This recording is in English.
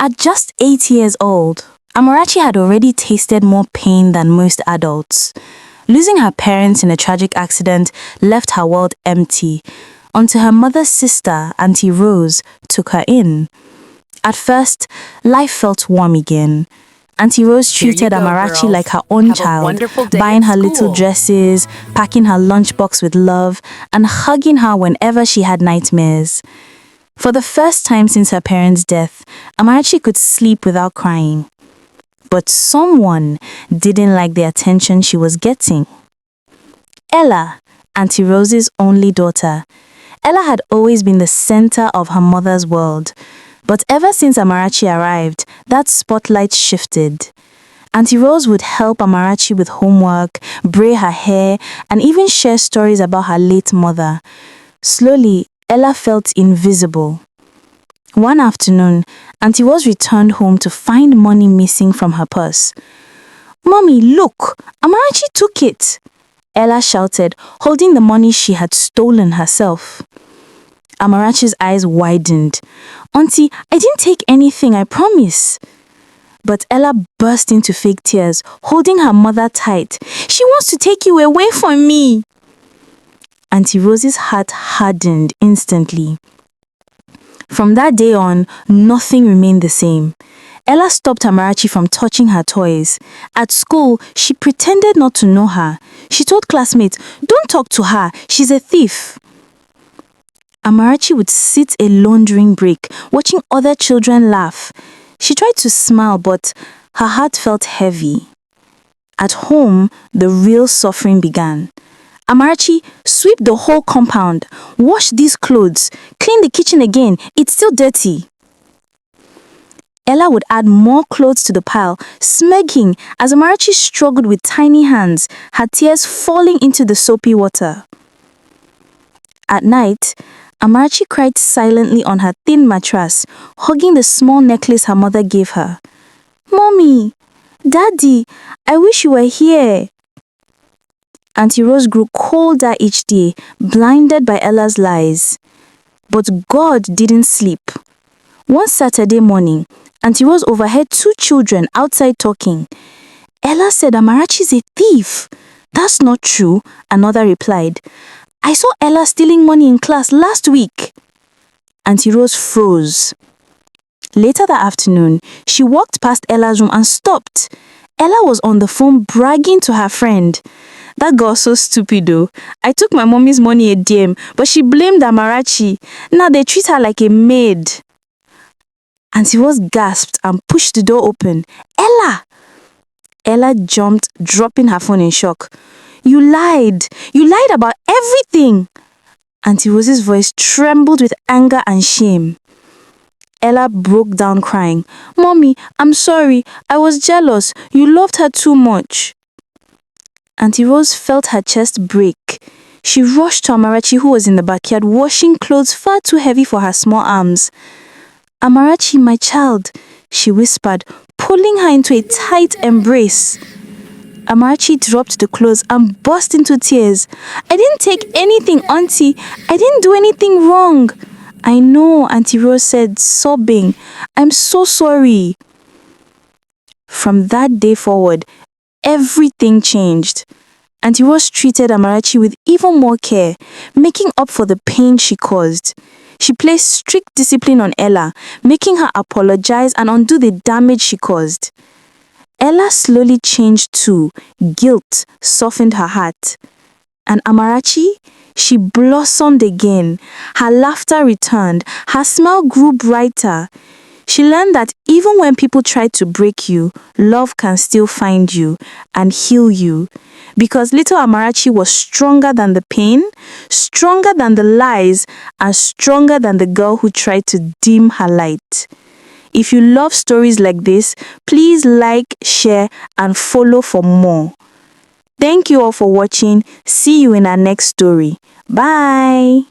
At just 8 years old, Amarachi had already tasted more pain than most adults. Losing her parents in a tragic accident left her world empty until her mother's sister, Auntie Rose, took her in. At first, life felt warm again. Auntie Rose treated Amarachi like her own child, buying her little dresses, packing her lunchbox with love, and hugging her whenever she had nightmares. For the first time since her parents' death, Amarachi could sleep without crying. But someone didn't like the attention she was getting. Ella, Auntie Rose's only daughter. Ella had always been the center of her mother's world. But ever since Amarachi arrived, that spotlight shifted. Auntie Rose would help Amarachi with homework, braid her hair, and even share stories about her late mother. Slowly, Ella felt invisible. One afternoon, Auntie Rose returned home to find money missing from her purse. "Mommy, look! Amarachi took it!" Ella shouted, holding the money she had stolen herself. Amarachi's eyes widened. "Auntie, I didn't take anything, I promise." But Ella burst into fake tears, holding her mother tight. "She wants to take you away from me." Auntie Rose's heart hardened instantly. From that day on, nothing remained the same. Ella stopped Amarachi from touching her toys. At school, she pretended not to know her. She told classmates, "Don't talk to her, she's a thief." Amarachi would sit alone during break, watching other children laugh. She tried to smile, but her heart felt heavy. At home, the real suffering began. "Amarachi, sweep the whole compound. Wash these clothes. Clean the kitchen again. It's still dirty." Ella would add more clothes to the pile, smirking as Amarachi struggled with tiny hands, her tears falling into the soapy water. At night, Amarachi cried silently on her thin mattress, hugging the small necklace her mother gave her. "Mommy, Daddy, I wish you were here." Auntie Rose grew colder each day, blinded by Ella's lies. But God didn't sleep. One Saturday morning, Auntie Rose overheard two children outside talking. "Ella said Amarachi's a thief." "That's not true," another replied. "I saw Ella stealing money in class last week." Auntie Rose froze. Later that afternoon, she walked past Ella's room and stopped. Ella was on the phone bragging to her friend. "That girl's so stupid though. I took my mommy's money a DM, but she blamed Amarachi. Now they treat her like a maid." Auntie Rose gasped and pushed the door open. "Ella!" Ella jumped, dropping her phone in shock. "You lied! You lied about everything!" Auntie Rose's voice trembled with anger and shame. Ella broke down crying. "Mommy, I'm sorry. I was jealous. You loved her too much." Auntie Rose felt her chest break. She rushed to Amarachi, who was in the backyard washing clothes far too heavy for her small arms. "Amarachi, my child," she whispered, pulling her into a tight embrace. Amarachi dropped the clothes and burst into tears. "I didn't take anything, Auntie. I didn't do anything wrong." "I know," Auntie Rose said, sobbing. "I'm so sorry." From that day forward, everything changed. Auntie Rose treated Amarachi with even more care, making up for the pain she caused. She placed strict discipline on Ella, making her apologize and undo the damage she caused. Ella slowly changed too. Guilt softened her heart. And Amarachi, she blossomed again. Her laughter returned. Her smile grew brighter. She learned that even when people try to break you, love can still find you and heal you. Because little Amarachi was stronger than the pain, stronger than the lies, and stronger than the girl who tried to dim her light. If you love stories like this, please like, share, and follow for more. Thank you all for watching. See you in our next story. Bye.